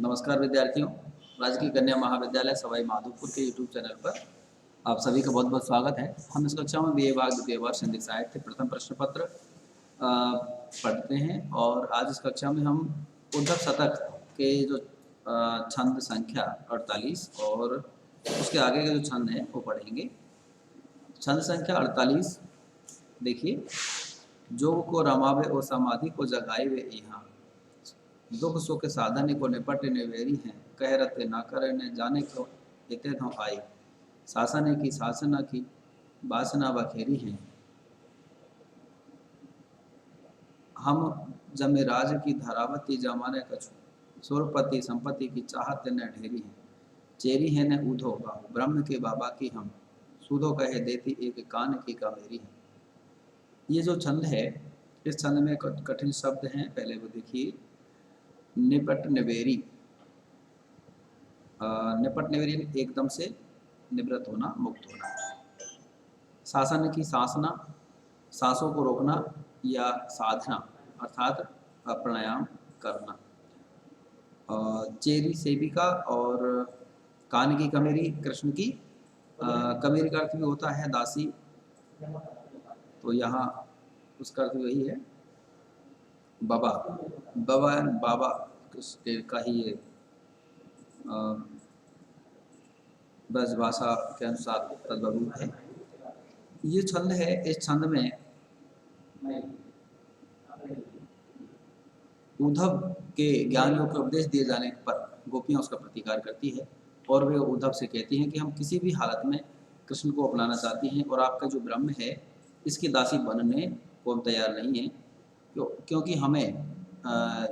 नमस्कार विद्यार्थियों। राजकीय कन्या महाविद्यालय सवाई माधोपुर के यूट्यूब चैनल पर आप सभी का बहुत बहुत स्वागत है। हम इस कक्षा में BA भाग द्वितीय वर्ष हिंदी साहित्य प्रथम प्रश्न पत्र पढ़ते हैं और आज इस कक्षा में हम उद्धव शतक के जो छंद संख्या 48 और उसके आगे के जो छंद हैं वो पढ़ेंगे। छंद संख्या 48 देखिए, जोग को रमावे ओ समाधि को जगाए वे यहाँ, दुख सुख साधन को निपट निवेरी हैं, कह रते ना करे न जाने को इते न आई, शासन की शासना की वासना बखेरी हैं। हम जमे राज की धरावती जमाने कछु, सुरपति संपत्ति की चाहत न ढेरी हैं, चेरी है न उधो बाहु ब्रह्म के बाबा की हम, सुधो कहे देती एक कान की कामेरी है। ये जो छंद है, इस छंद में कठिन शब्द हैं। पहले वो देखिए, निपट निवेरी। निपट निवेरी एकदम से निवृत्त होना, मुक्त होना। शासन की शासना, सांसों को रोकना या साधना अर्थात प्राणायाम करना। चेरी सेविका और कान की कमेरी, कृष्ण की कमेरी का अर्थ भी होता है दासी, तो यहाँ उसका अर्थ वही है बाबा। बाबा बाबा का ही ये ब्रज भाषा के अनुसार तद्भव है। ये छंद है। इस छंद में उद्धव के ज्ञान योग के उपदेश दिए जाने पर गोपियां उसका प्रतिकार करती है और वे उद्धव से कहती हैं कि हम किसी भी हालत में कृष्ण को अपनाना चाहती हैं और आपका जो ब्रह्म है इसकी दासी बनने को हम तैयार नहीं हैं, क्योंकि हमें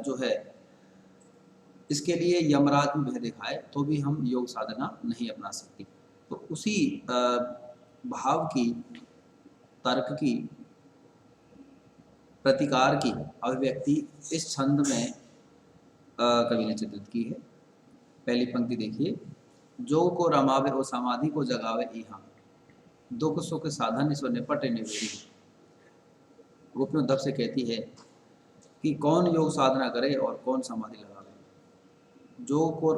जो है इसके लिए यमराज में भय दिखाए तो भी हम योग साधना नहीं अपना सकती। तो उसी भाव की, तर्क की, प्रतिकार की अभिव्यक्ति इस छंद में कवि ने चित्रित की है। पहली पंक्ति देखिए, जोग को रमावे और समाधि को जगावे यहाँ, दुख सुख साधन सो निपट निवेरी। गोपी उद्धव से कहती है कि कौन योग साधना करे और कौन समाधि लगावे। जोग को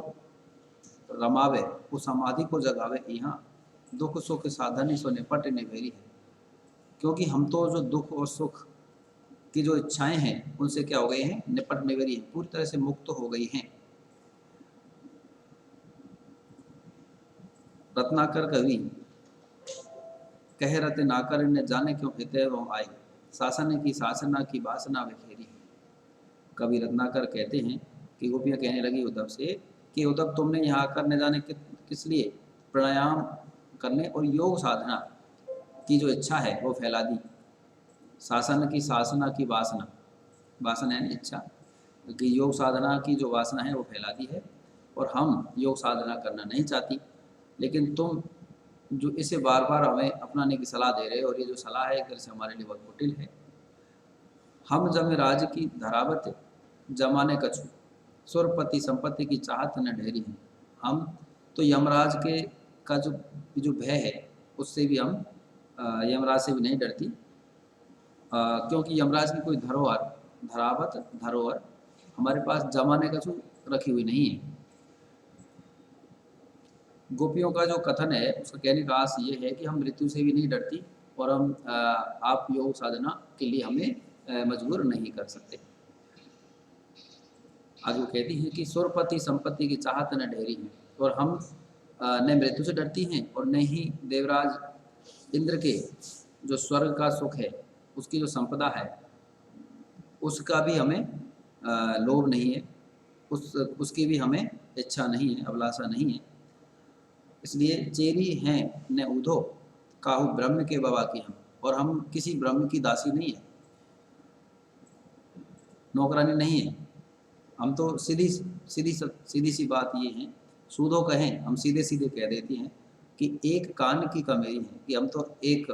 रमावे वो समाधि को जगावे यहाँ, दुख सुख साधन सो निपट निवेरी है। क्योंकि हम तो जो दुख और सुख की जो इच्छाएं हैं उनसे क्या हो गए हैं, निपट निवेरी है, पूरी तरह से मुक्त हो गई हैं। रत्नाकर कवि कह रते नाकर ने जाने क्यों हिते वो आए, शासन की शासना की वासना बिखेरी। कवि रत्नाकर कहते हैं कि गोपियाँ कहने लगी उद्धव से कि उद्धव तुमने यहाँ आकर न जाने किस लिए प्राणायाम करने और योग साधना की जो इच्छा है वो फैला दी। शासन की शासना की वासना, वासना यानी इच्छा, कि योग साधना की जो वासना है वो फैला दी है और हम योग साधना करना नहीं चाहती। लेकिन तुम जो इसे बार बार हमें अपनाने की सलाह दे रहे हो और ये जो सलाह है एक तरह से हमारे लिए बहुत कुटिल है। हम जब राज की धरावत जमाने कछु, सुरपति संपत्ति की चाहत न ढेरी है। हम तो यमराज के का जो भय है उससे भी हम यमराज से भी नहीं डरती, क्योंकि यमराज की कोई धरोहर हमारे पास जमाने कछु रखी हुई नहीं है। गोपियों का जो कथन है उसका कहने का आस ये है कि हम मृत्यु से भी नहीं डरती और हम आप योग साधना के लिए हमें मजबूर नहीं कर सकते। आगे वो कहती हैं कि सुरपति संपत्ति की चाहत न ढेरी है, और हम न मृत्यु से डरती हैं और न ही देवराज इंद्र के जो स्वर्ग का सुख है उसकी जो संपदा है उसका भी हमें लोभ नहीं है, उसकी भी हमें इच्छा नहीं है, अभिलाषा नहीं है। इसलिए चेरी हैं न उधो काहू ब्रह्म के बाबा की हम, और हम किसी ब्रह्म की दासी नहीं है, नौकरानी नहीं है। हम तो सीधी सी बात ये है, सूदो कहें हम सीधे सीधे कह देती हैं कि एक कान की कमेरी है, कि हम तो एक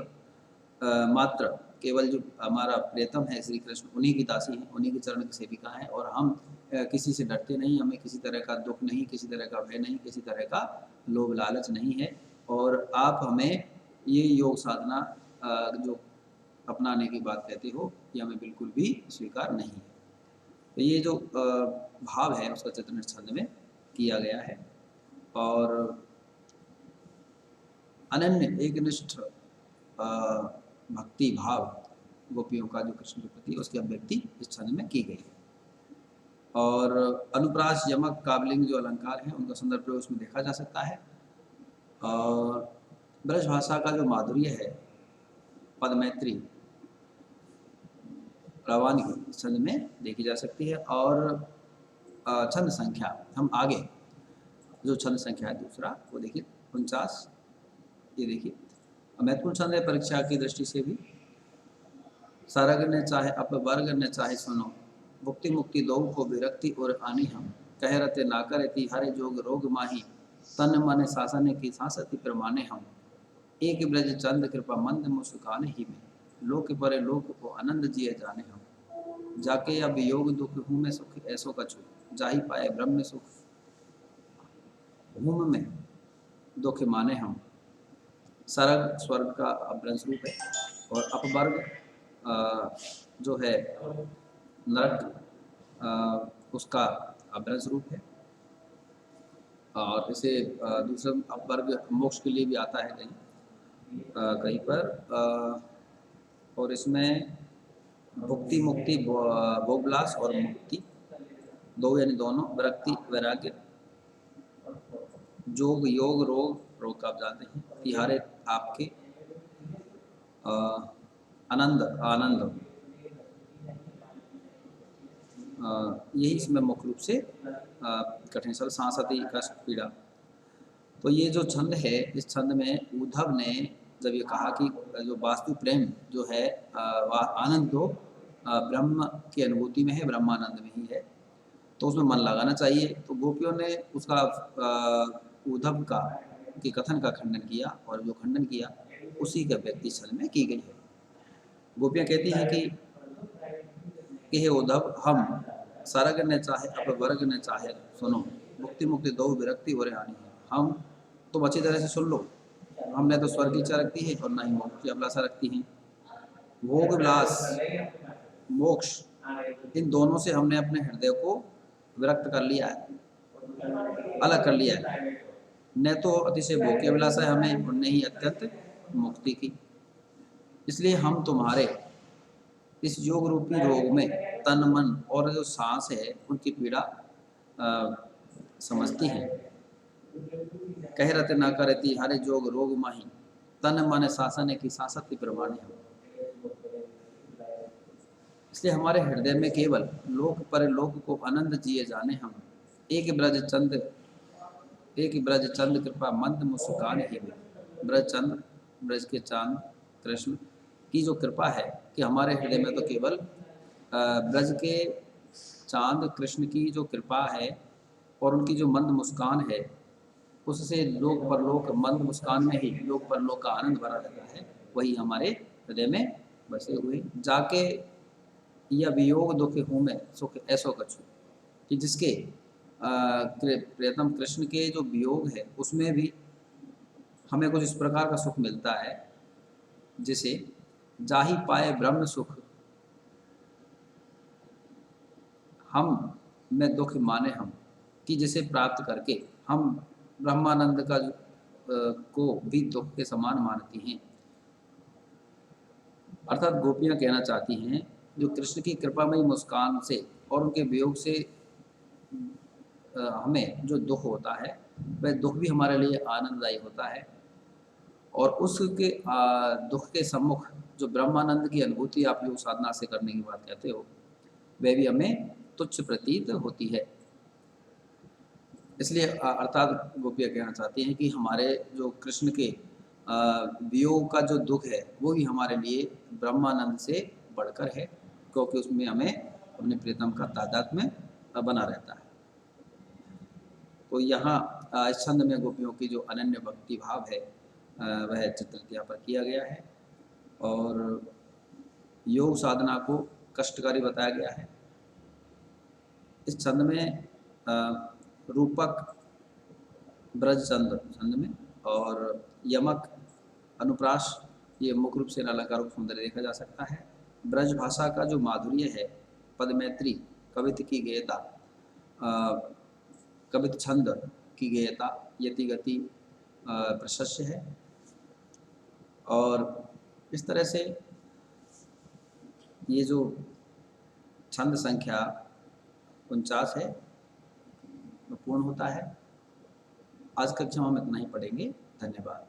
मात्र केवल जो हमारा प्रियतम है श्री कृष्ण उन्हीं की दासी हैं, उन्हीं के चरण की सेविका हैं, और हम किसी से डरते नहीं, हमें किसी तरह का दुख नहीं, किसी तरह का भय नहीं, किसी तरह का लोभ लालच नहीं है, और आप हमें ये योग साधना जो अपनाने की बात कहते हो ये हमें बिल्कुल भी स्वीकार नहीं है। तो ये जो भाव है उसका चित्रण छंद में किया गया है। और अनन्य एकनिष्ठ भक्ति भाव गोपियों का जो कृष्ण के प्रति उसकी अभिव्यक्ति इस छंद में की गई है। और अनुप्रास, यमक, काबलिंग जो अलंकार हैं उनका सुंदर प्रयोग उसमें देखा जा सकता है। और ब्रज भाषा का जो माधुर्य है, पदमैत्री रवानी इस छंद में देखी जा सकती है। और छंद संख्या, हम आगे जो छंद संख्या है दूसरा वो देखिए 49, ये देखिए महत्वपूर्ण छंद है परीक्षा की दृष्टि से भी। सरग ने चाहे अपवर्ग ने चाहे सुनो, भुक्ति मुक्ति दो को विरक्ति और आनी हम, कह रते ना करती हरे जोग रोग माही, तन मन शासन की सांसति प्रमाणे हम, एक ब्रज चंद कृपा मंद मुस्काने ही में, लोक परे लोक को आनंद जिए जाने हम, जाके अब योग दुख हूँ में सुख ऐसो कछु, जाही पाए ब्रह्म सुख हूम में दुख माने हम। सरग स्वर्ग का अभ्रंश रूप है और अपवर्ग जो है नरक उसका अभ्रंश रूप है। और इसे दूसरा अपवर्ग मोक्ष के लिए भी आता है कहीं पर। और इसमें भुक्ति मुक्ति भोगविलास और मुक्ति दो यानी दोनों, विरक्ति वैराग्य, जोग योग रोग का आप जानते हैं, तिहारे आपके, आनंद आनंद, यही इसमें मुख्य रूप से कठिन शब्द, सांसति कष्ट पीड़ा। तो ये जो छंद है, इस छंद में उद्धव ने जब ये कहा कि जो वास्तु प्रेम जो है आनंद तो ब्रह्म की अनुभूति में है, ब्रह्मानंद में ही है, तो उसमें मन लगाना चाहिए। तो गोपियों ने उसका उद्धव का के कथन का खंडन किया, और जो खंडन किया उसी का व्यक्ति छंद में की गई है। गोपियाँ कहती हैं कि हे उद्धव, हम सरग ने चाहे अपवर्ग ने चाहे सुनो, मुक्ति मुक्ति दो विरक्ति और आनी है। हम तुम अच्छी तरह से सुन लो, हमने तो स्वर्ग की इच्छा रखती है और ना ही मोक्ष की अभिलाषा रखती हैं। भोग विलास मोक्ष इन दोनों से हमने अपने हृदय को विरक्त कर लिया है, अलग कर लिया है। न तो अतिशय भोग की अभिलाषा है हमें, और न ही अत्यंत मुक्ति की। इसलिए हम तुम्हारे इस योग रूपी रोग में तन मन और जो सांस है उनकी पीड़ा समझती हैं। कह रते ना करती हरे जोग रोग माही, तन मन शासन की सांसति प्रमाणे हम। इसलिए हमारे हृदय में केवल लोक पर लोक को आनंद जिए जाने हम, एक ब्रज चंद कृपा मंद मुस्कान ही में। ब्रज चंद, ब्रज के चांद कृष्ण की जो कृपा है कि हमारे हृदय में तो केवल ब्रज के चांद कृष्ण की जो कृपा है और उनकी जो मंद मुस्कान है, उससे लोक परलोक, मंद मुस्कान में ही लोक परलोक का आनंद भरा रहता है, वही हमारे हृदय में बसे हुए। जाके यह वियोग दुख हूँ में सुख ऐसो कछु, कि जिसके प्रियतम कृष्ण के जो वियोग है उसमें भी हमें कुछ इस प्रकार का सुख मिलता है, जिसे जाही पाए ब्रह्म सुख हम में दुख माने हम, कि जिसे प्राप्त करके हम ब्रह्मानंद का को भी दुख के समान मानती हैं। अर्थात गोपियाँ कहना चाहती हैं जो कृष्ण की कृपामयी मुस्कान से और उनके वियोग से हमें जो दुख होता है वह दुख भी हमारे लिए आनंददायी होता है, और उसके दुख के सम्मुख जो ब्रह्मानंद की अनुभूति आप योग साधना से करने की बात कहते हो वह भी हमें तुच्छ प्रतीत होती है। इसलिए अर्थात गोपियाँ कहना चाहती हैं कि हमारे जो कृष्ण के वियोग का जो दुख है वो भी हमारे लिए ब्रह्मानंद से बढ़कर है, क्योंकि उसमें हमें अपने प्रियतम का तादात्म्य बना रहता है। तो यहाँ इस छंद में गोपियों की जो अनन्य भक्ति भाव है वह चित्रित यहाँ पर किया गया है, और योग साधना को कष्टकारी बताया गया है। इस छंद में रूपक ब्रज छंद में और यमक अनुप्रास ये मुख्य रूप से अलंकारों को सुंदर देखा जा सकता है। ब्रज भाषा का जो माधुर्य है, पदमैत्री कवित्व की गेयता, कवित छंद की गेयता यति गति प्रशस्य है। और इस तरह से ये जो छंद संख्या 49 है वो पूर्ण होता है। आज कक्षा में हम इतना ही पढ़ेंगे। धन्यवाद।